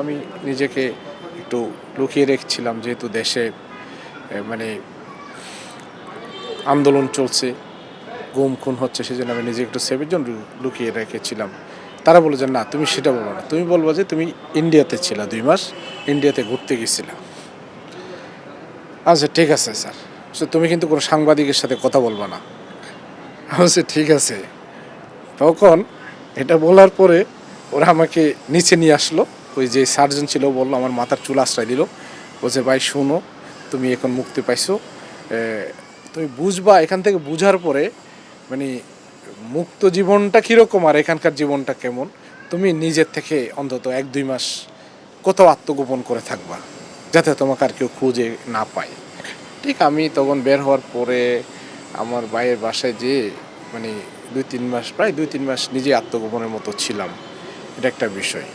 আমি নিজেকে একটু লুকিয়ে রেখেছিলাম, যেহেতু দেশে মানে আন্দোলন চলছে, গুম খুন হচ্ছে, সেজন্য আমি নিজে একটু সেভের জন্য লুকিয়ে রেখেছিলাম। তারা বলে যে না, তুমি সেটা বলবো না, তুমি বলবো যে তুমি ইন্ডিয়াতে ছিলা 2 মাস, ইন্ডিয়াতে ঘুরতে গেছিলা। আচ্ছা ঠিক আছে স্যার, তুমি কিন্তু কোনো সাংবাদিকের সাথে কথা বলবা না। বলছে ঠিক আছে। তখন এটা বলার পরে ওরা আমাকে নিচে নিয়ে আসলো। ওই যে সার্জন ছিল বললো, আমার মাথার চুল আশ্রয় দিল, বলছে ভাই শুনো, তুমি এখন মুক্তি পাইছো, তুমি বুঝবা, এখান থেকে বুঝার পরে মানে মুক্ত জীবনটা কীরকম আর এখানকার জীবনটা কেমন, তুমি নিজের থেকে অন্তত 1-2 মাস কোথাও আত্মগোপন করে থাকবা, যাতে তোমাকে আর কেউ খুঁজে না পায়। ঠিক আমি তখন বের হওয়ার পরে আমার ভাইয়ের বাসায় যেয়ে মানে 2-3 মাস, প্রায় 2-3 মাস নিজে আত্মগোপনের মতো ছিলাম। এটা একটা বিষয়।